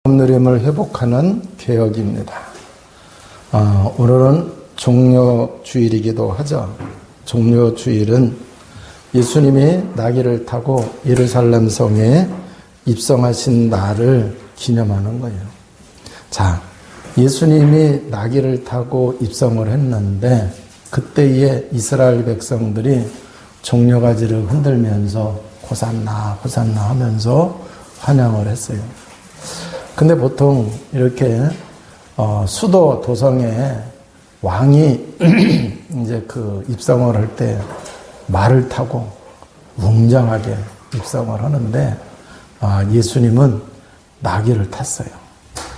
누림을 회복하는 개혁입니다. 오늘은 종려주일이기도 하죠. 종려주일은 예수님이 나귀를 타고 예루살렘 성에 입성하신 날을 기념하는 거예요. 자, 예수님이 나귀를 타고 입성을 했는데 그때의 이스라엘 백성들이 종려가지를 흔들면서 호산나 호산나 하면서 환영을 했어요. 근데 보통 이렇게 수도 도성에 왕이 이제 그 입성을 할 때 말을 타고 웅장하게 입성을 하는데 예수님은 나귀를 탔어요.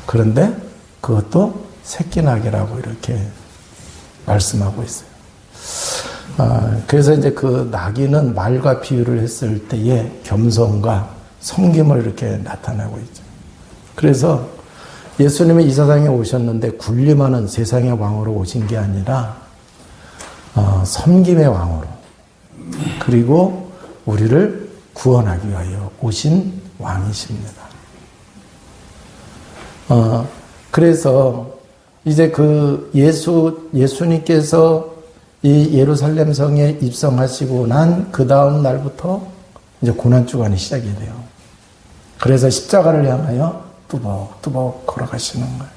그런데 그것도 새끼 나귀라고 이렇게 말씀하고 있어요. 그래서 이제 그 나귀는 말과 비유를 했을 때의 겸손과 섬김을 이렇게 나타내고 있죠. 그래서 예수님이 이 세상에 오셨는데 군림하는 세상의 왕으로 오신 게 아니라 섬김의 왕으로, 그리고 우리를 구원하기 위하여 오신 왕이십니다. 그래서 이제 그 예수님께서 이 예루살렘 성에 입성하시고 난 그 다음 날부터 이제 고난주간이 시작이 돼요. 그래서 십자가를 향하여 뚜벅뚜벅 걸어가시는 거예요.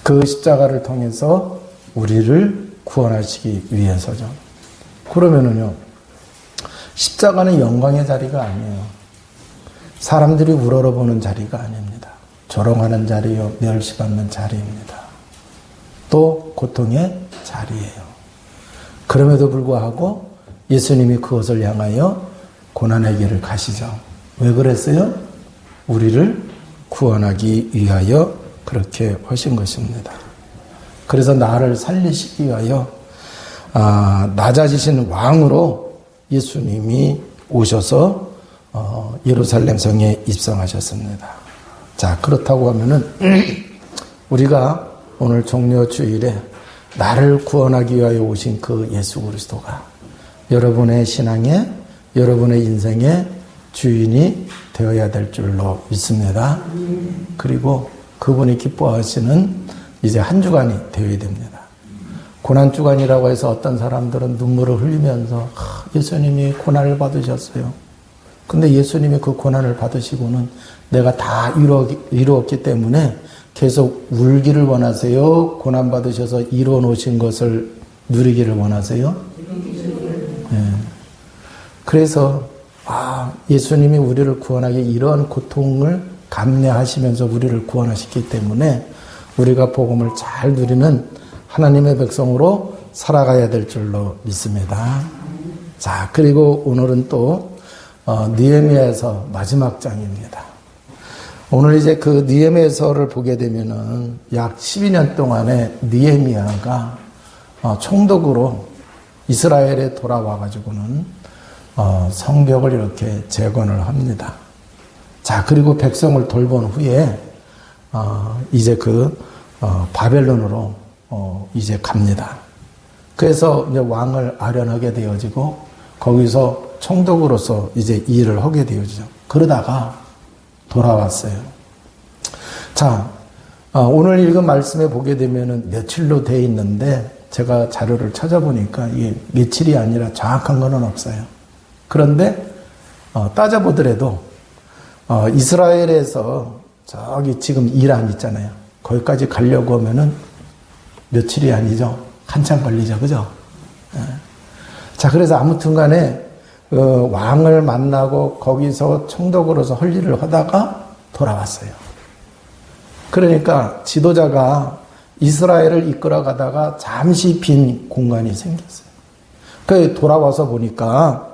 그 십자가를 통해서 우리를 구원하시기 위해서죠. 그러면은요, 십자가는 영광의 자리가 아니에요. 사람들이 우러러보는 자리가 아닙니다. 조롱하는 자리요, 멸시받는 자리입니다. 또 고통의 자리예요. 그럼에도 불구하고 예수님이 그것을 향하여 고난의 길을 가시죠. 왜 그랬어요? 우리를 구원하기 위하여 그렇게 하신 것입니다. 그래서 나를 살리시기 위하여 낮아지신 왕으로 예수님이 오셔서 예루살렘 성에 입성하셨습니다. 자, 그렇다고 하면은 우리가 오늘 종려주일에 나를 구원하기 위하여 오신 그 예수 그리스도가 여러분의 신앙에, 여러분의 인생의 주인이 되어야 될 줄로 믿습니다. 그리고 그분이 기뻐하시는 이제 한 주간이 되어야 됩니다. 고난주간이라고 해서 어떤 사람들은 눈물을 흘리면서 예수님이 고난을 받으셨어요. 근데 예수님이 그 고난을 받으시고는 내가 다 이루었기 때문에 계속 울기를 원하세요? 고난 받으셔서 이루어 놓으신 것을 누리기를 원하세요? 네. 그래서 예수님이 우리를 구원하기 이런 고통을 감내하시면서 우리를 구원하셨기 때문에 우리가 복음을 잘 누리는 하나님의 백성으로 살아가야 될 줄로 믿습니다. 자, 그리고 오늘은 또 느헤미야서 마지막 장입니다. 오늘 이제 그 느헤미야서를 보게 되면은 약 12년 동안에 느헤미야가 총독으로 이스라엘에 돌아와 가지고는 성벽을 이렇게 재건을 합니다. 자, 그리고 백성을 돌본 후에 이제 바벨론으로 이제 갑니다. 그래서 이제 왕을 아련하게 되어지고 거기서 총독으로서 이제 일을 하게 되어지죠. 그러다가 돌아왔어요. 자, 오늘 읽은 말씀에 보게 되면은 며칠로 되어 있는데 제가 자료를 찾아보니까 이게 며칠이 아니라 정확한 거는 없어요. 그런데 따져보더라도 이스라엘에서 저기 지금 이란 있잖아요. 거기까지 가려고 하면은 며칠이 아니죠. 한참 걸리죠. 그죠? 자, 그래서 아무튼 간에 왕을 만나고 거기서 총독으로서 할 일을 하다가 돌아왔어요. 그러니까 지도자가 이스라엘을 이끌어 가다가 잠시 빈 공간이 생겼어요. 그 돌아와서 보니까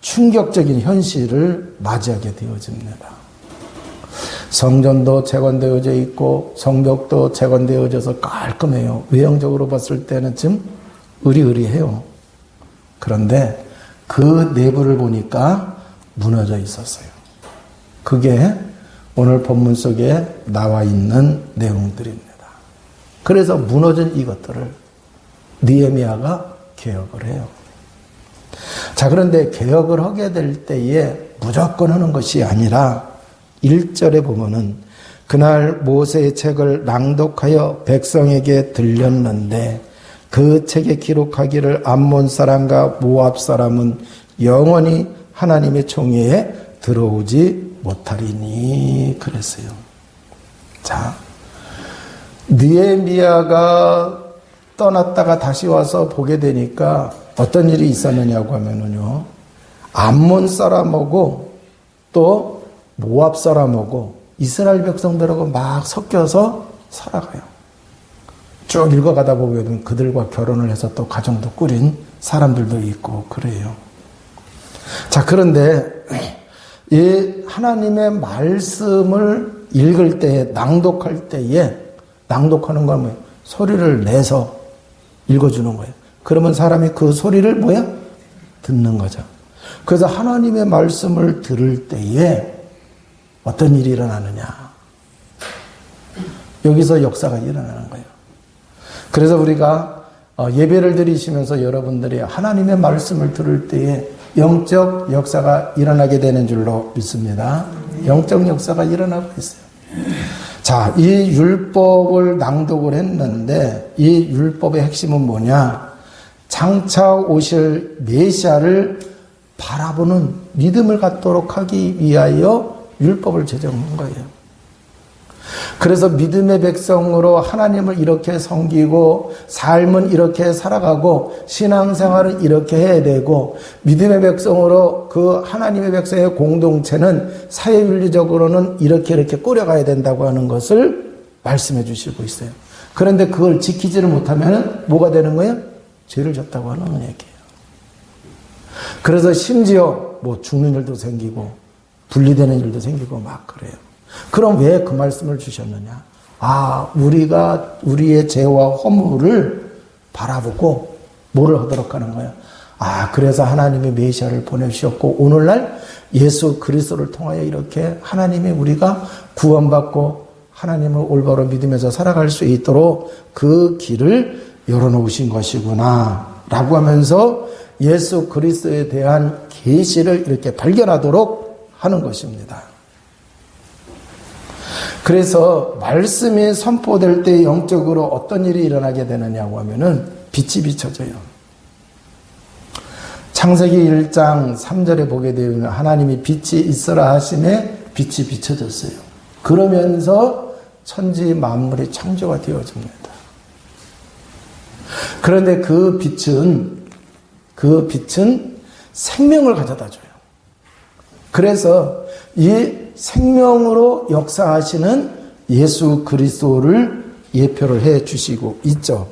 충격적인 현실을 맞이하게 되어집니다. 성전도 재건되어져 있고 성벽도 재건되어져서 깔끔해요. 외형적으로 봤을 때는 좀 으리으리해요. 그런데 그 내부를 보니까 무너져 있었어요. 그게 오늘 본문 속에 나와 있는 내용들입니다. 그래서 무너진 이것들을 느헤미야가 개혁을 해요. 자, 그런데 개혁을 하게 될 때에 무조건 하는 것이 아니라 1절에 보면은 그날 모세의 책을 낭독하여 백성에게 들렸는데 그 책에 기록하기를 암몬 사람과 모압 사람은 영원히 하나님의 총회에 들어오지 못하리니 그랬어요. 자, 느헤미야가 떠났다가 다시 와서 보게 되니까 어떤 일이 있었느냐고 하면은요, 암몬 사람하고 또 모압 사람하고 이스라엘 백성들하고 막 섞여서 살아가요. 쭉 읽어가다 보면 그들과 결혼을 해서 또 가정도 꾸린 사람들도 있고 그래요. 자, 그런데 이 하나님의 말씀을 읽을 때에, 낭독할 때에, 낭독하는 건 뭐예요? 소리를 내서 읽어주는 거예요. 그러면 사람이 그 소리를 뭐야? 듣는 거죠. 그래서 하나님의 말씀을 들을 때에 어떤 일이 일어나느냐? 여기서 역사가 일어나는 거예요. 그래서 우리가 예배를 드리시면서 여러분들이 하나님의 말씀을 들을 때에 영적 역사가 일어나게 되는 줄로 믿습니다. 영적 역사가 일어나고 있어요. 자, 이 율법을 낭독을 했는데 이 율법의 핵심은 뭐냐? 장차 오실 메시아를 바라보는 믿음을 갖도록 하기 위하여 율법을 제정한 거예요. 그래서 믿음의 백성으로 하나님을 이렇게 섬기고 삶은 이렇게 살아가고 신앙생활은 이렇게 해야 되고 믿음의 백성으로 그 하나님의 백성의 공동체는 사회윤리적으로는 이렇게 꾸려가야 된다고 하는 것을 말씀해 주시고 있어요. 그런데 그걸 지키지를 못하면 뭐가 되는 거예요? 죄를 졌다고 하는 얘기예요. 그래서 심지어 뭐 죽는 일도 생기고 분리되는 일도 생기고 막 그래요. 그럼 왜 그 말씀을 주셨느냐? 아, 우리가 우리의 죄와 허물을 바라보고 뭐를 하도록 하는 거예요? 아, 그래서 하나님의 메시아를 보내주셨고 오늘날 예수 그리스도를 통하여 이렇게 하나님의 우리가 구원받고 하나님을 올바로 믿으면서 살아갈 수 있도록 그 길을 열어놓으신 것이구나 라고 하면서 예수 그리스도에 대한 계시를 이렇게 발견하도록 하는 것입니다. 그래서 말씀이 선포될 때 영적으로 어떤 일이 일어나게 되느냐고 하면은 빛이 비춰져요. 창세기 1장 3절에 보게 되면 하나님이 빛이 있으라 하심에 빛이 비춰졌어요. 그러면서 천지 만물이 창조가 되어집니다. 그런데 그 빛은 생명을 가져다 줘요. 그래서 이 생명으로 역사하시는 예수 그리스도를 예표를 해 주시고 있죠.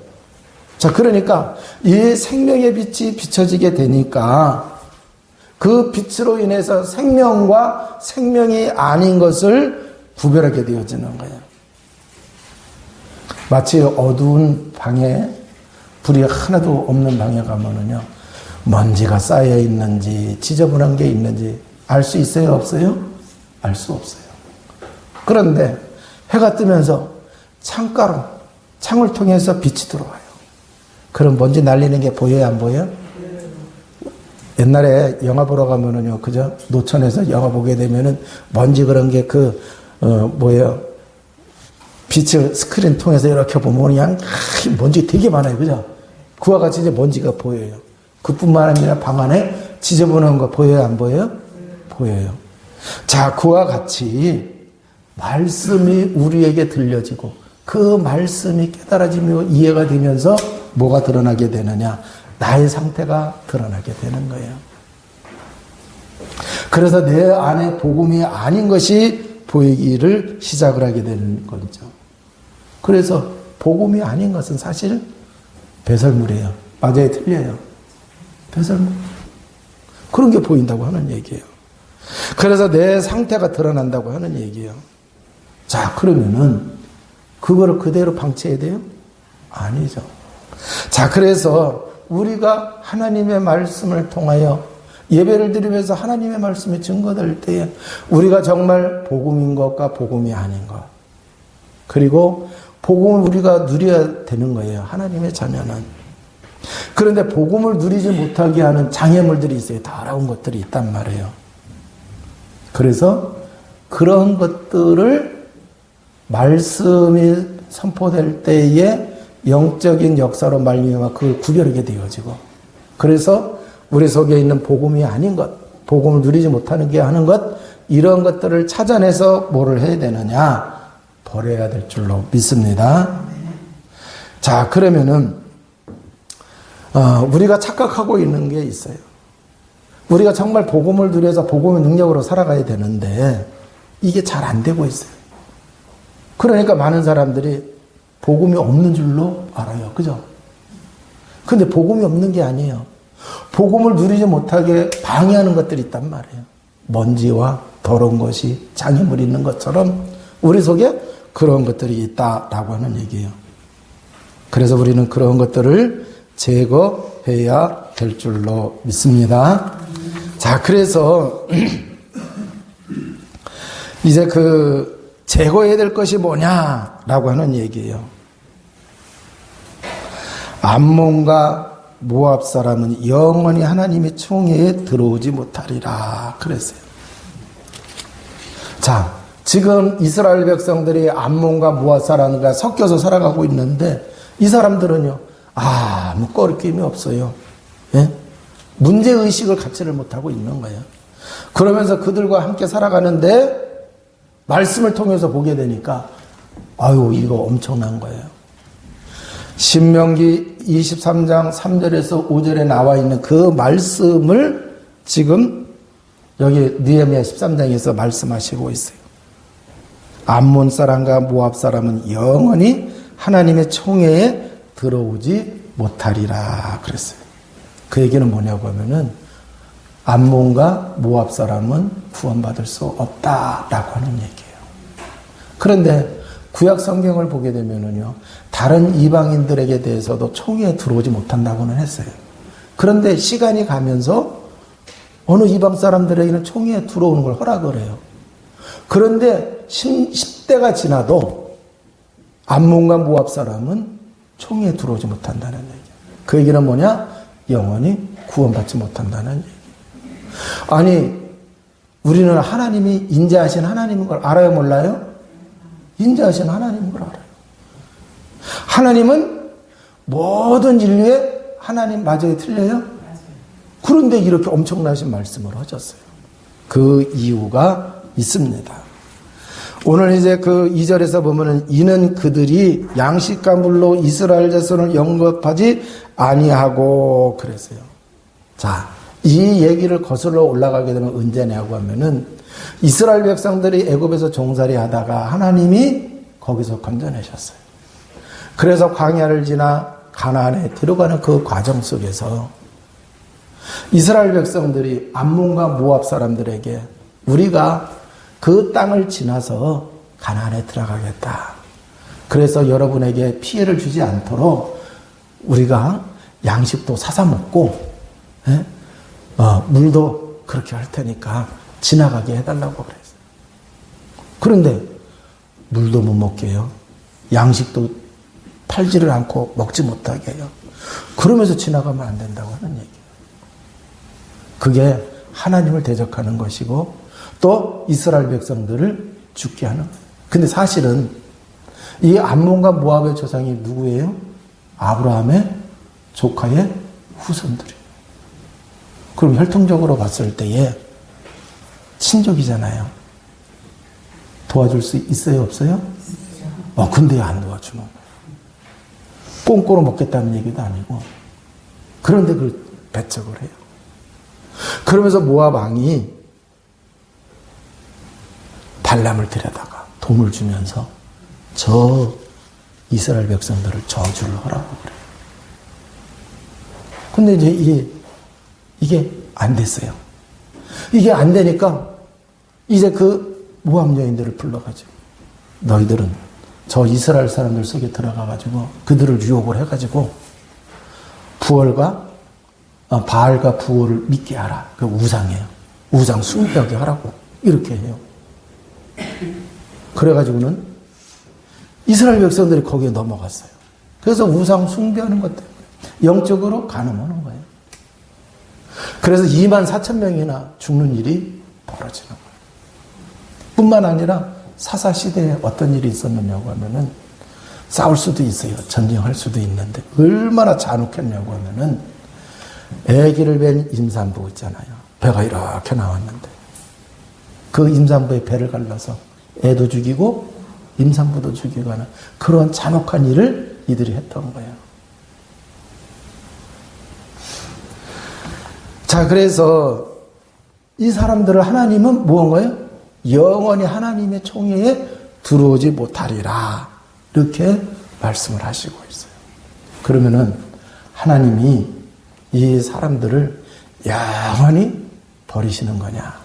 자, 그러니까 이 생명의 빛이 비춰지게 되니까 그 빛으로 인해서 생명과 생명이 아닌 것을 구별하게 되어지는 거예요. 마치 어두운 방에 불이 하나도 없는 방에 가면은요, 먼지가 쌓여 있는지 지저분한 게 있는지 알 수 있어요, 없어요? 알 수 없어요. 그런데 해가 뜨면서 창가로 창을 통해서 빛이 들어와요. 그럼 먼지 날리는 게 보여요, 안 보여요? 옛날에 영화 보러 가면은요, 그죠? 노천에서 영화 보게 되면은 먼지 그런 게 빛을 스크린 통해서 이렇게 보면 그냥 먼지 되게 많아요, 그죠? 그와 같이 이제 먼지가 보여요. 그뿐만 아니라 방 안에 지저분한 거 보여요, 안 보여요? 보여요. 자, 그와 같이 말씀이 우리에게 들려지고 그 말씀이 깨달아지며 이해가 되면서 뭐가 드러나게 되느냐? 나의 상태가 드러나게 되는 거예요. 그래서 내 안에 복음이 아닌 것이 보이기를 시작을 하게 되는 거죠. 그래서 복음이 아닌 것은 사실 배설물이에요. 맞아요, 틀려요? 배설물. 그런 게 보인다고 하는 얘기예요. 그래서 내 상태가 드러난다고 하는 얘기예요. 자, 그러면은 그거를 그대로 방치해야 돼요? 아니죠. 자, 그래서 우리가 하나님의 말씀을 통하여 예배를 드리면서 하나님의 말씀이 증거될 때에 우리가 정말 복음인 것과 복음이 아닌 것, 그리고 복음을 우리가 누려야 되는 거예요. 하나님의 자녀는. 그런데 복음을 누리지 못하게 하는 장애물들이 있어요. 더러운 것들이 있단 말이에요. 그래서 그런 것들을 말씀이 선포될 때에 영적인 역사로 말미암아 그걸 구별하게 되어지고, 그래서 우리 속에 있는 복음이 아닌 것, 복음을 누리지 못하는 게 하는 것, 이런 것들을 찾아내서 뭐를 해야 되느냐? 버려야 될 줄로 믿습니다. 자, 그러면은 우리가 착각하고 있는 게 있어요. 우리가 정말 복음을 누려서 복음의 능력으로 살아가야 되는데 이게 잘 안 되고 있어요. 그러니까 많은 사람들이 복음이 없는 줄로 알아요. 그죠? 근데 복음이 없는 게 아니에요. 복음을 누리지 못하게 방해하는 것들이 있단 말이에요. 먼지와 더러운 것이 장애물이 있는 것처럼 우리 속에 그런 것들이 있다라고 하는 얘기예요. 그래서 우리는 그런 것들을 제거해야 될 줄로 믿습니다. 자, 그래서 이제 제거해야 될 것이 뭐냐라고 하는 얘기예요. 암몬과 모압 사람은 영원히 하나님의 총회에 들어오지 못하리라 그랬어요. 자, 지금 이스라엘 백성들이 암몬과 모압 사람과 섞여서 살아가고 있는데 이 사람들은요, 아무 꺼리낌이 없어요. 예? 문제의식을 갖지를 못하고 있는 거예요. 그러면서 그들과 함께 살아가는데 말씀을 통해서 보게 되니까 아유, 이거 엄청난 거예요. 신명기 23장 3절에서 5절에 나와 있는 그 말씀을 지금 여기 느헤미야 13장에서 말씀하시고 있어요. 암몬 사람과 모압 사람은 영원히 하나님의 총회에 들어오지 못하리라 그랬어요. 그 얘기는 뭐냐고 하면은 암몬과 모압 사람은 구원받을 수 없다라고 하는 얘기예요. 그런데 구약 성경을 보게 되면은요, 다른 이방인들에게 대해서도 총회에 들어오지 못한다고는 했어요. 그런데 시간이 가면서 어느 이방 사람들에게는 총회에 들어오는 걸 허락을 해요. 그런데 10대가 지나도 암몬과 모압 사람은 총회에 들어오지 못한다는 얘기예요. 그 얘기는 뭐냐? 영원히 구원받지 못한다는 얘기예요. 아니, 우리는 하나님이 인자하신 하나님인 걸 알아요, 몰라요? 인자하신 하나님인 걸 알아요. 하나님은 모든 인류의 하나님 마저에 틀려요? 그런데 이렇게 엄청나신 말씀을 하셨어요. 그 이유가 있습니다. 오늘 이제 그 2절에서 보면은 이는 그들이 양식과 물로 이스라엘 자손을 영접하지 아니하고 그랬어요. 자, 이 얘기를 거슬러 올라가게 되면 언제냐고 하면은 이스라엘 백성들이 애굽에서 종살이 하다가 하나님이 거기서 건져내셨어요. 그래서 광야를 지나 가나안에 들어가는 그 과정 속에서 이스라엘 백성들이 암몬과 모압 사람들에게 우리가 그 땅을 지나서 가나안에 들어가겠다. 그래서 여러분에게 피해를 주지 않도록 우리가 양식도 사서 먹고 물도 그렇게 할 테니까 지나가게 해달라고 그랬어요. 그런데 물도 못 먹게 해요. 양식도 팔지를 않고 먹지 못하게 해요. 그러면서 지나가면 안 된다고 하는 얘기예요. 그게 하나님을 대적하는 것이고 또 이스라엘 백성들을 죽게 하는 거예요. 근데 사실은 이 암몬과 모압의 조상이 누구예요? 아브라함의 조카의 후손들이에요. 그럼 혈통적으로 봤을 때에 친족이잖아요. 도와줄 수 있어요, 없어요? 근데 안 도와주는 거예요. 꽁꼬로 먹겠다는 얘기도 아니고. 그런데 그걸 배척을 해요. 그러면서 모압 왕이 발람을 데려다가 돈을 주면서 저 이스라엘 백성들을 저주를 하라고 그래요. 근데 이제 이게 안 됐어요. 이게 안 되니까 이제 그 모압 여인들을 불러가지고 너희들은 저 이스라엘 사람들 속에 들어가가지고 그들을 유혹을 해가지고 바알과 부올을 믿게 하라. 그 우상이에요. 우상 숭배하게 하라고 이렇게 해요. 그래가지고는 이스라엘 백성들이 거기에 넘어갔어요. 그래서 우상 숭배하는 것 때문에 영적으로 간음하는 거예요. 그래서 24,000명이나 죽는 일이 벌어지는 거예요. 뿐만 아니라 사사시대에 어떤 일이 있었느냐고 하면은 싸울 수도 있어요. 전쟁할 수도 있는데 얼마나 잔혹했냐고 하면은 아기를 뵌 임산부 있잖아요. 배가 이렇게 나왔는데 그 임산부의 배를 갈라서 애도 죽이고 임산부도 죽이고 하는 그런 잔혹한 일을 이들이 했던 거예요. 자, 그래서 이 사람들을 하나님은 무언가요? 영원히 하나님의 총회에 들어오지 못하리라. 이렇게 말씀을 하시고 있어요. 그러면은 하나님이 이 사람들을 영원히 버리시는 거냐?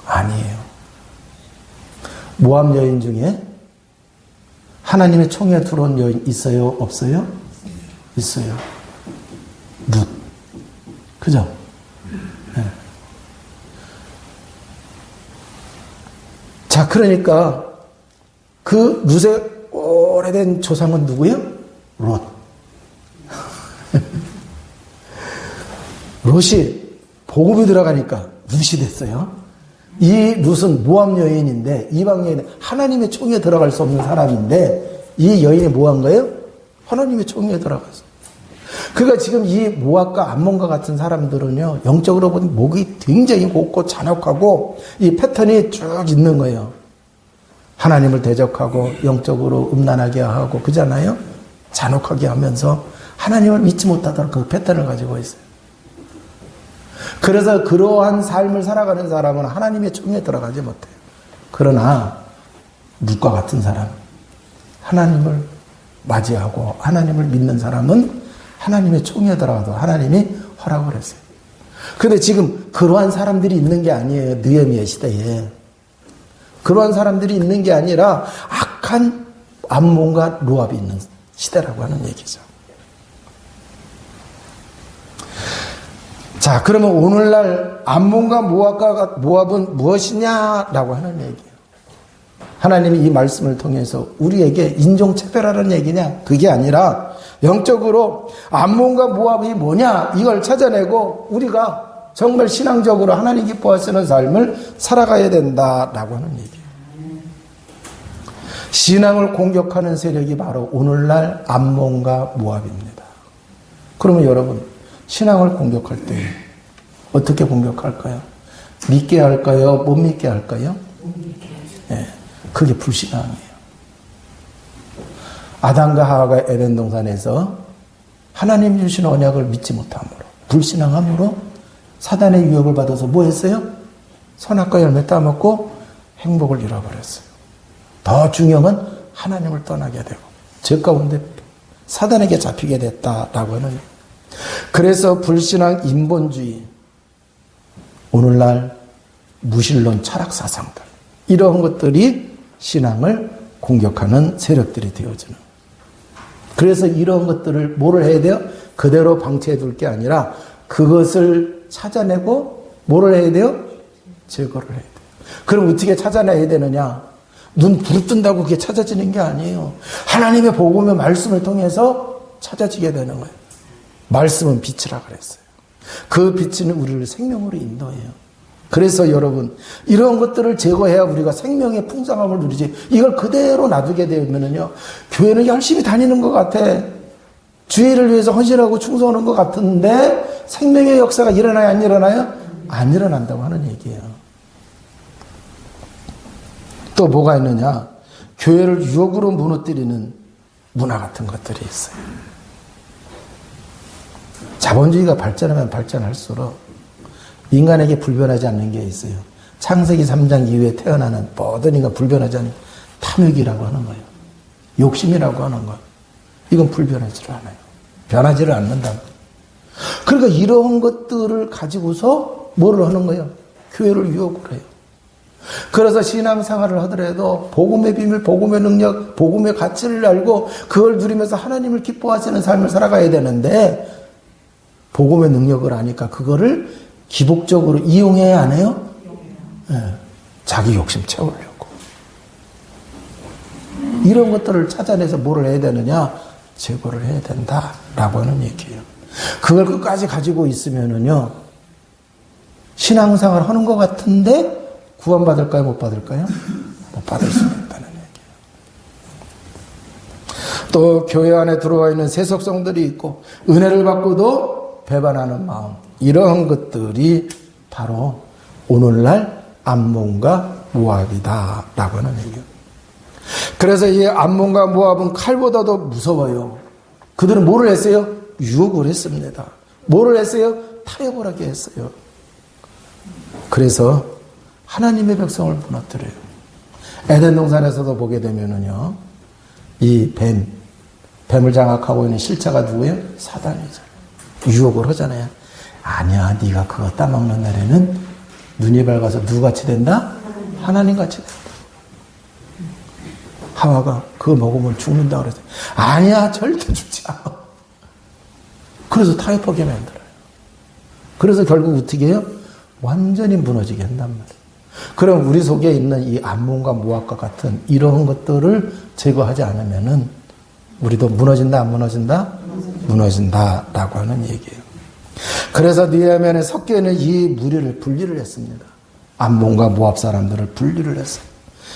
아니에요. 모압 여인 중에 하나님의 총회에 들어온 여인 있어요? 없어요? 있어요. 룻. 그죠? 네. 자, 그러니까 그 룻의 오래된 조상은 누구예요? 롯. 롯이 복음이 들어가니까 룻이 됐어요. 이 룻은 모압 여인인데 이방 여인, 하나님의 총회에 들어갈 수 없는 사람인데 이 여인이 뭐 한 거예요? 하나님의 총회에 들어갔어. 그러니까 지금 이 모압과 암몬과 같은 사람들은요, 영적으로 보면 목이 굉장히 곱고 잔혹하고 이 패턴이 쭉 있는 거예요. 하나님을 대적하고 영적으로 음란하게 하고 그잖아요. 잔혹하게 하면서 하나님을 믿지 못하도록 그 패턴을 가지고 있어요. 그래서 그러한 삶을 살아가는 사람은 하나님의 총회에 들어가지 못해요. 그러나 룻과 같은 사람, 하나님을 맞이하고 하나님을 믿는 사람은 하나님의 총회에 들어가도 하나님이 허락을 했어요. 그런데 지금 그러한 사람들이 있는 게 아니에요. 느헤미야 시대에. 그러한 사람들이 있는 게 아니라 악한 암몬과 모압이 있는 시대라고 하는 얘기죠. 자, 그러면 오늘날 암몬과 모압은 무엇이냐라고 하는 얘기예요. 하나님이 이 말씀을 통해서 우리에게 인종차별하라는 얘기냐? 그게 아니라 영적으로 암몬과 모압이 뭐냐? 이걸 찾아내고 우리가 정말 신앙적으로 하나님 기뻐하시는 삶을 살아가야 된다라고 하는 얘기예요. 신앙을 공격하는 세력이 바로 오늘날 암몬과 모압입니다. 그러면 여러분, 신앙을 공격할 때 어떻게 공격할까요? 믿게 할까요? 못 믿게 할까요? 네, 그게 불신앙이에요. 아담과 하와가 에덴 동산에서 하나님 주신 언약을 믿지 못함으로, 불신앙함으로 사단의 유혹을 받아서 뭐 했어요? 선악과 열매 따먹고 행복을 잃어버렸어요. 더 중요한 건 하나님을 떠나게 되고 죄 가운데 사단에게 잡히게 됐다라고 하는. 그래서 불신앙, 인본주의, 오늘날 무신론 철학 사상들, 이런 것들이 신앙을 공격하는 세력들이 되어지는. 그래서 이런 것들을 뭐를 해야 돼요? 그대로 방치해 둘 게 아니라 그것을 찾아내고 뭐를 해야 돼요? 제거를 해야 돼요. 그럼 어떻게 찾아내야 되느냐? 눈 부릅뜬다고 그게 찾아지는 게 아니에요. 하나님의 복음의 말씀을 통해서 찾아지게 되는 거예요. 말씀은 빛이라 그랬어요. 그 빛은 우리를 생명으로 인도해요. 그래서 여러분, 이런 것들을 제거해야 우리가 생명의 풍성함을 누리지, 이걸 그대로 놔두게 되면은요, 교회는 열심히 다니는 것 같아. 주의를 위해서 헌신하고 충성하는 것 같은데 생명의 역사가 일어나요? 안 일어나요? 안 일어난다고 하는 얘기예요. 또 뭐가 있느냐? 교회를 유혹으로 무너뜨리는 문화 같은 것들이 있어요. 자본주의가 발전하면 발전할수록 인간에게 불변하지 않는 게 있어요. 창세기 3장 이후에 태어나는 모든 인간 불변하지 않는 탐욕이라고 하는 거예요. 욕심이라고 하는 거. 이건 불변하지를 않아요. 변하지를 않는다. 그러니까 이런 것들을 가지고서 뭐를 하는 거예요? 교회를 유혹을 해요. 그래서 신앙생활을 하더라도 복음의 비밀, 복음의 능력, 복음의 가치를 알고 그걸 누리면서 하나님을 기뻐하시는 삶을 살아가야 되는데 복음의 능력을 아니까 그거를 기복적으로 이용해야 안 해요? 네. 자기 욕심 채우려고. 이런 것들을 찾아내서 뭐를 해야 되느냐? 제거를 해야 된다라고 하는 얘기예요. 그걸 끝까지 가지고 있으면은요, 신앙생활 하는 것 같은데 구원받을까요? 못 받을까요? 못 받을 수 있다는 얘기예요. 또 교회 안에 들어와 있는 새 속성들이 있고 은혜를 받고도 배반하는 마음, 이러한 것들이 바로 오늘날 암몬과 모압이다라고 하는 얘기예요. 그래서 이 암몬과 모압은 칼보다도 무서워요. 그들은 뭐를 했어요? 유혹을 했습니다. 뭐를 했어요? 타협을 하게 했어요. 그래서 하나님의 백성을 무너뜨려요. 에덴 동산에서도 보게 되면은요, 이 뱀을 장악하고 있는 실체가 누구예요? 사단이죠. 유혹을 하잖아요. 아니야, 네가 그거 따먹는 날에는 눈이 밝아서 누구같이 된다? 하나님같이 된다. 하와가 그거 먹으면 죽는다 그랬어요. 아니야, 절대 죽지 않아. 그래서 타협하게 만들어요. 그래서 결국 어떻게 해요? 완전히 무너지게 한단 말이에요. 그럼 우리 속에 있는 이 암몬과 모압과 같은 이런 것들을 제거하지 않으면은 우리도 무너진다, 안 무너진다? 무너진다라고 하는 얘기예요. 그래서 느헤미야는 섞여 있는 이 무리를 분리를 했습니다. 암몬과 모압 사람들을 분리를 했어요.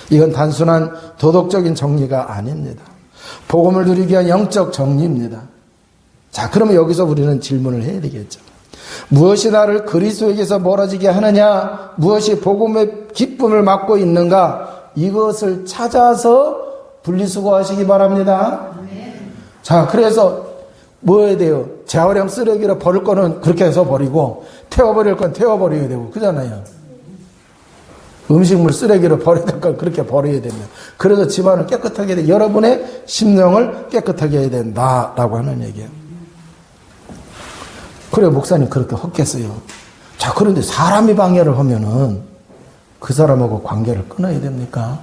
이건 단순한 도덕적인 정리가 아닙니다. 복음을 누리기 위한 영적 정리입니다. 자, 그러면 여기서 우리는 질문을 해야 되겠죠. 무엇이 나를 그리스도에게서 멀어지게 하느냐? 무엇이 복음의 기쁨을 막고 있는가? 이것을 찾아서 분리수거하시기 바랍니다. 자, 그래서 뭐 해야 돼요? 재활용 쓰레기로 버릴 거는 그렇게 해서 버리고 태워버릴 건 태워버려야 되고 그러잖아요. 음식물 쓰레기로 버려야 될 건 그렇게 버려야 됩니다. 그래서 집안을 깨끗하게 해야 돼. 여러분의 심령을 깨끗하게 해야 된다라고 하는 얘기예요. 그래, 목사님 그렇게 헛겠어요. 자, 그런데 사람이 방해를 하면은 그 사람하고 관계를 끊어야 됩니까?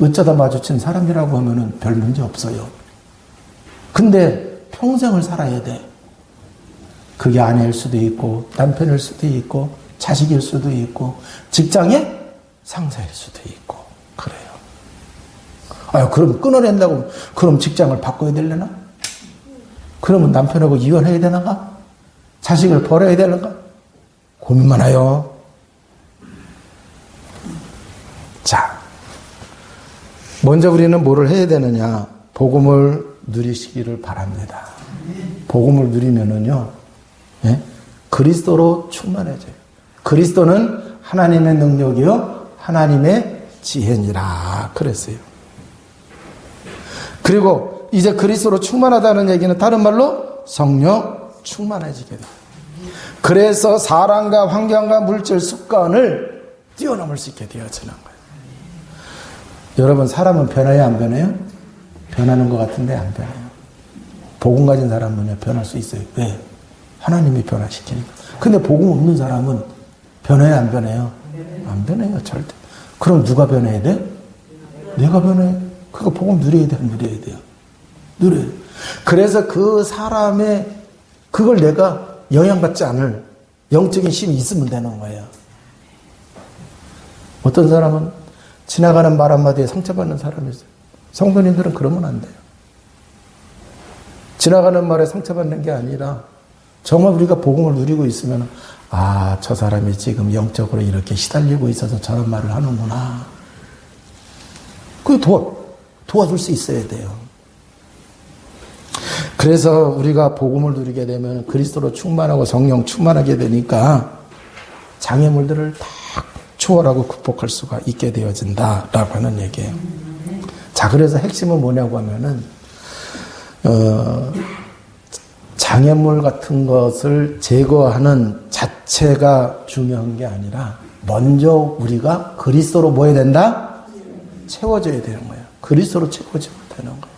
어쩌다 마주친 사람이라고 하면은 별 문제 없어요. 근데 평생을 살아야 돼. 그게 아내일 수도 있고 남편일 수도 있고 자식일 수도 있고 직장의 상사일 수도 있고 그래요. 아유, 그럼 끊어낸다고 그럼 직장을 바꿔야 되려나? 그러면 남편하고 이혼해야 되나가? 자식을 버려야 되는가? 고민 많아요. 자, 먼저 우리는 뭐를 해야 되느냐? 복음을 누리시기를 바랍니다. 복음을 누리면은요, 예? 그리스도로 충만해져요. 그리스도는 하나님의 능력이요, 하나님의 지혜니라 그랬어요. 그리고 이제 그리스도로 충만하다는 얘기는 다른 말로 성령 충만해지게 돼요. 그래서 사람과 환경과 물질 습관을 뛰어넘을 수 있게 되어지는 거예요. 여러분, 사람은 변해요, 안 변해요? 변하는 것 같은데 안 변해요. 복음 가진 사람은요, 변할 수 있어요. 왜? 하나님이 변화시키니까. 근데 복음 없는 사람은 변해요, 안 변해요? 안 변해요, 절대. 그럼 누가 변해야 돼? 내가 변해. 그러니까 복음 누려야 돼, 누려야 돼요. 누려야 돼. 그래서 그 사람의 그걸 내가 영향받지 않을 영적인 힘이 있으면 되는 거예요. 어떤 사람은 지나가는 말 한마디에 상처받는 사람이 있어요. 성도님들은 그러면 안 돼요. 지나가는 말에 상처받는 게 아니라 정말 우리가 복음을 누리고 있으면 아, 저 사람이 지금 영적으로 이렇게 시달리고 있어서 저런 말을 하는구나. 그게 도와줄 수 있어야 돼요. 그래서 우리가 복음을 누리게 되면 그리스도로 충만하고 성령 충만하게 되니까 장애물들을 다 초월하고 극복할 수가 있게 되어진다라고 하는 얘기예요. 자, 그래서 핵심은 뭐냐고 하면은 장애물 같은 것을 제거하는 자체가 중요한 게 아니라 먼저 우리가 그리스도로 뭐 해야 된다? 채워져야 되는 거예요. 그리스도로 채워지면 되는 거예요.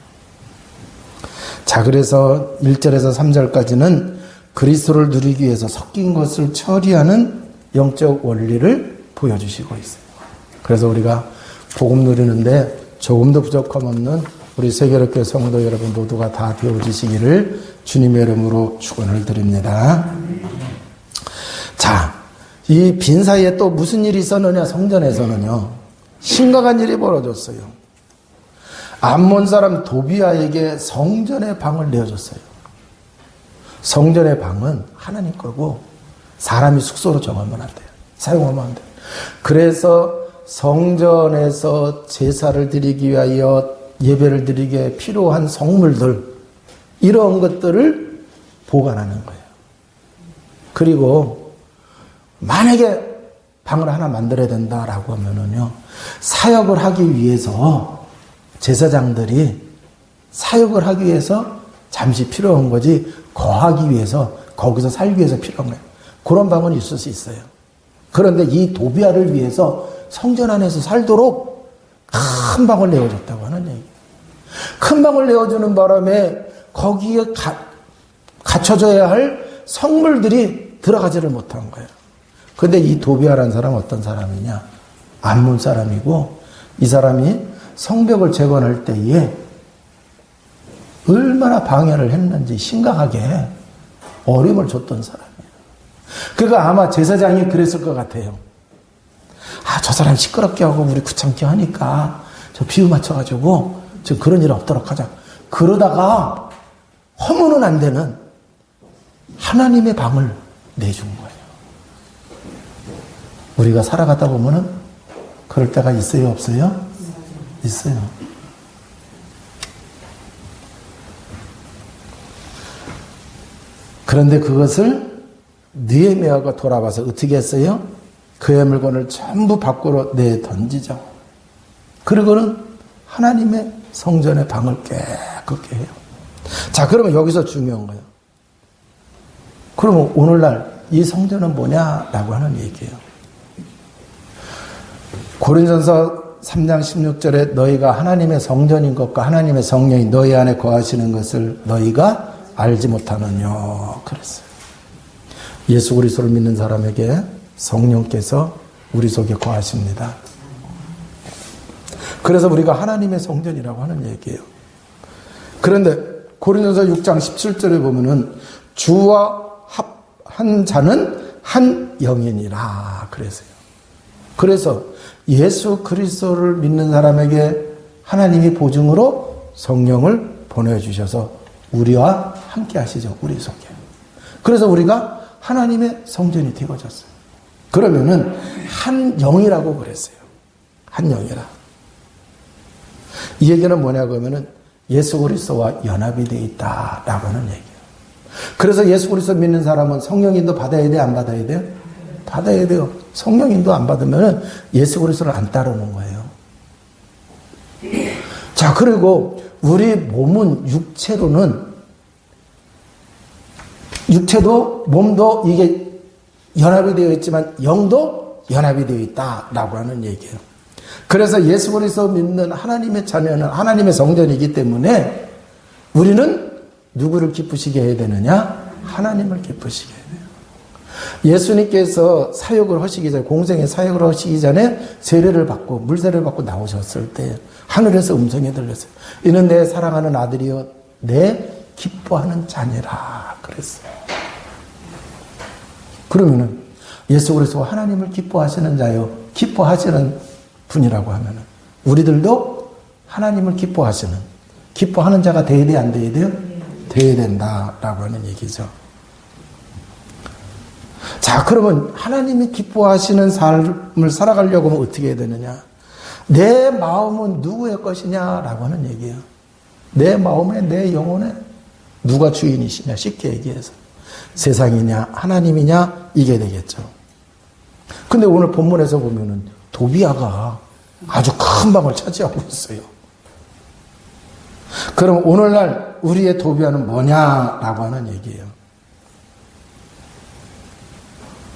자, 그래서 1절에서 3절까지는 그리스도를 누리기 위해서 섞인 것을 처리하는 영적 원리를 보여주시고 있어요. 그래서 우리가 복음 누리는데 조금도 부족함 없는 우리 세계롭게 성도 여러분 모두가 다 되어주시기를 주님의 이름으로 축원을 드립니다. 자, 이 빈 사이에 또 무슨 일이 있었느냐? 성전에서는요, 심각한 일이 벌어졌어요. 암몬 사람 도비아에게 성전의 방을 내어줬어요. 성전의 방은 하나님 거고 사람이 숙소로 정하면 안 돼요. 사용하면 안 돼요. 그래서 성전에서 제사를 드리기 위하여 예배를 드리기에 필요한 성물들, 이런 것들을 보관하는 거예요. 그리고 만약에 방을 하나 만들어야 된다라고 하면은요, 사역을 하기 위해서 제사장들이 사역을 하기 위해서 잠시 필요한 거지, 거하기 위해서, 거기서 살기 위해서 필요한 거예요. 그런 방은 있을 수 있어요. 그런데 이 도비아를 위해서 성전 안에서 살도록 큰 방을 내어줬다고 하는 얘기예요. 큰 방을 내어주는 바람에 거기에 갖춰져야 할 성물들이 들어가지를 못한 거예요. 근데 이 도비아라는 사람은 어떤 사람이냐? 암몬 사람이고, 이 사람이 성벽을 재건할 때에 얼마나 방해를 했는지 심각하게 어려움을 줬던 사람이에요. 그러니까 아마 제사장이 그랬을 것 같아요. 아, 저 사람 시끄럽게 하고 우리 귀찮게 하니까 저 비유 맞춰가지고 저 그런 일 없도록 하자. 그러다가 허무는 안 되는 하나님의 방을 내준 거예요. 우리가 살아가다 보면은 그럴 때가 있어요, 없어요? 있어요. 그런데 그것을 느헤미야가 돌아와서 어떻게 했어요? 그의 물건을 전부 밖으로 내던지죠. 그리고는 하나님의 성전의 방을 깨끗게 해요. 자, 그러면 여기서 중요한 거예요. 그러면 오늘날 이 성전은 뭐냐라고 하는 얘기예요. 고린전서 3장 16절에 너희가 하나님의 성전인 것과 하나님의 성령이 너희 안에 거하시는 것을 너희가 알지 못하느냐 그랬어요. 예수 그리스도를 믿는 사람에게 성령께서 우리 속에 거하십니다. 그래서 우리가 하나님의 성전이라고 하는 얘기예요. 그런데 고린도서 6장 17절에 보면은 주와 합한 자는 한 영이니라 그랬어요. 그래서 예수 그리스도를 믿는 사람에게 하나님이 보증으로 성령을 보내주셔서 우리와 함께 하시죠. 우리 속에. 그래서 우리가 하나님의 성전이 되어졌어요. 그러면은 한 영이라고 그랬어요. 한 영이라. 이 얘기는 뭐냐고 하면은 예수 그리스도와 연합이 되어 있다라고 하는 얘기예요. 그래서 예수 그리스도 믿는 사람은 성령인도 받아야 돼, 안 받아야 돼요? 받아야 돼요. 성령인도 안 받으면 예수 그리스도를 안 따르는 거예요. 자, 그리고 우리 몸은 육체도 몸도 이게 연합이 되어 있지만 영도 연합이 되어 있다라고 하는 얘기예요. 그래서 예수 그리스도 믿는 하나님의 자녀는 하나님의 성전이기 때문에 우리는 누구를 기쁘시게 해야 되느냐? 하나님을 기쁘시게 해야 돼요. 예수님께서 사역을 하시기 전에, 공생의 사역을 하시기 전에 세례를 받고 물세례를 받고 나오셨을 때 하늘에서 음성이 들렸어요. 이는 내 사랑하는 아들이요 내 기뻐하는 자녀라 그랬어요. 그러면은 예수 그리스도 하나님을 기뻐하시는 자요, 기뻐하시는 분이라고 하면은 우리들도 하나님을 기뻐하는 자가 돼야 돼, 안 돼야 돼요? 돼야 된다라고 하는 얘기죠. 자, 그러면 하나님이 기뻐하시는 삶을 살아가려고 하면 어떻게 해야 되느냐? 내 마음은 누구의 것이냐라고 하는 얘기예요. 내 마음에, 내 영혼에 누가 주인이시냐? 쉽게 얘기해서 세상이냐 하나님이냐 이게 되겠죠. 근데 오늘 본문에서 보면은 도비아가 아주 큰 방을 차지하고 있어요. 그럼 오늘날 우리의 도비아는 뭐냐라고 하는 얘기예요.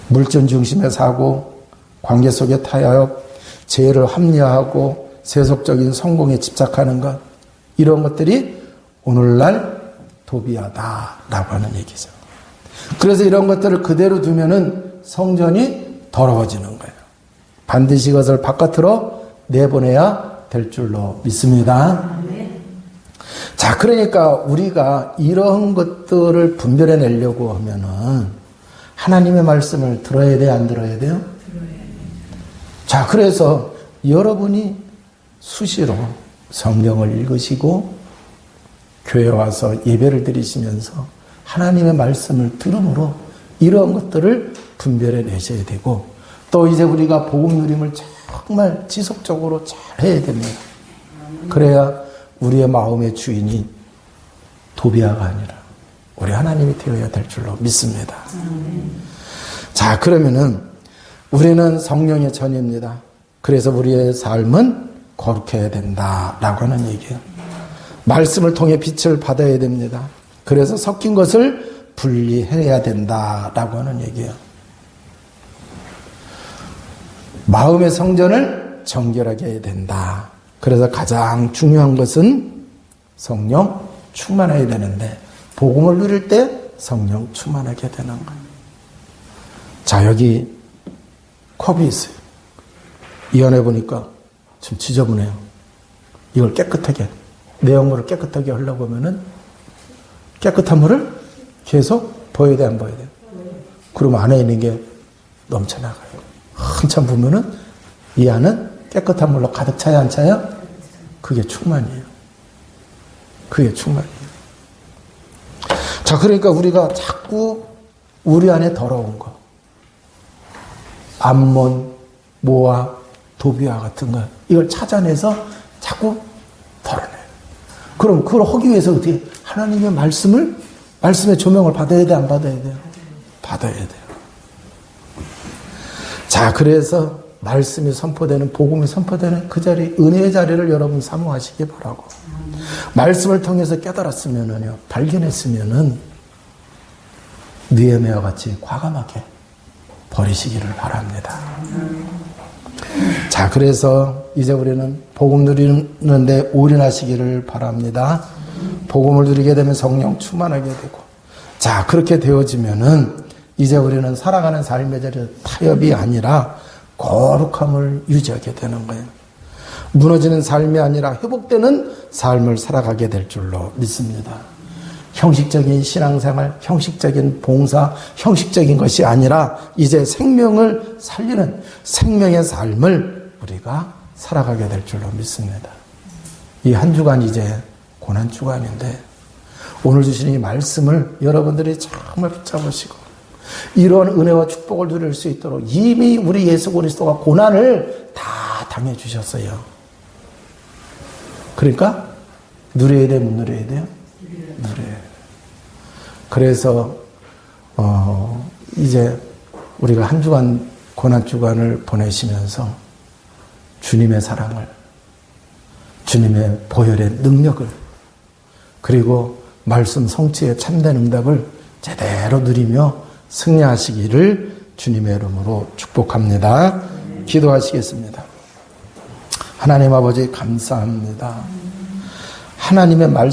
물질 중심의 사고, 관계 속의 타협, 죄를 합리화하고 세속적인 성공에 집착하는 것, 이런 것들이 오늘날 도비아다라고 하는 얘기죠. 그래서 이런 것들을 그대로 두면은 성전이 더러워지는 거예요. 반드시 이것을 바깥으로 내보내야 될 줄로 믿습니다. 자, 그러니까 우리가 이런 것들을 분별해 내려고 하면은 하나님의 말씀을 들어야 돼요, 안 들어야 돼요? 자, 그래서 여러분이 수시로 성경을 읽으시고 교회 와서 예배를 드리시면서 하나님의 말씀을 들음으로 이런 것들을 분별해 내셔야 되고, 또 이제 우리가 복음 누림을 정말 지속적으로 잘 해야 됩니다. 그래야 우리의 마음의 주인이 도비아가 아니라 우리 하나님이 되어야 될 줄로 믿습니다. 자, 그러면은 우리는 성령의 전입니다. 그래서 우리의 삶은 거룩해야 된다라고 하는 얘기예요. 말씀을 통해 빛을 받아야 됩니다. 그래서 섞인 것을 분리해야 된다라고 하는 얘기예요. 마음의 성전을 정결하게 해야 된다. 그래서 가장 중요한 것은 성령 충만해야 되는데 복음을 누릴 때 성령 충만하게 되는 거예요. 자, 여기 컵이 있어요. 이 안에 보니까 좀 지저분해요. 이걸 깨끗하게, 내용물을 깨끗하게 하려고 하면은 깨끗한 물을 계속 부어야 돼, 안 부어야 돼? 그러면 안에 있는 게 넘쳐나가요. 한참 보면은 이 안은 깨끗한 물로 가득 차야 안 차요? 그게 충만이에요. 그게 충만이에요. 자, 그러니까 우리가 자꾸 우리 안에 더러운 거, 암몬, 모아, 도비아 같은 거, 이걸 찾아내서 자꾸 덜어내요. 그럼 그걸 하기 위해서 어떻게 하나님의 말씀의 조명을 받아야 돼, 안 받아야 돼요? 받아야 돼요. 자, 그래서 말씀이 선포되는, 복음이 선포되는 그 자리, 은혜의 자리를 여러분 사모하시기 바라고. 말씀을 통해서 깨달았으면은요, 발견했으면은 느헤미야와 같이 과감하게 버리시기를 바랍니다. 자, 그래서 이제 우리는 복음 누리는데 올인하시기를 바랍니다. 복음을 누리게 되면 성령 충만하게 되고, 자, 그렇게 되어지면은 이제 우리는 살아가는 삶의 자리에 타협이 아니라 거룩함을 유지하게 되는 거예요. 무너지는 삶이 아니라 회복되는 삶을 살아가게 될 줄로 믿습니다. 형식적인 신앙생활, 형식적인 봉사, 형식적인 것이 아니라 이제 생명을 살리는 생명의 삶을 우리가 살아가게 될 줄로 믿습니다. 이 한 주간 이제 고난주간인데 오늘 주신 이 말씀을 여러분들이 정말 붙잡으시고 이러한 은혜와 축복을 누릴 수 있도록 이미 우리 예수 그리스도가 고난을 다 당해 주셨어요. 그러니까 누려야 돼, 못 누려야 돼요? 누려야 돼요. 그래서 이제 우리가 한 주간 고난주간을 보내시면서 주님의 사랑을, 주님의 보혈의 능력을, 그리고 말씀 성취의 참된 응답을 제대로 누리며 승리하시기를 주님의 이름으로 축복합니다. 기도하시겠습니다. 하나님 아버지 감사합니다. 하나님의 말씀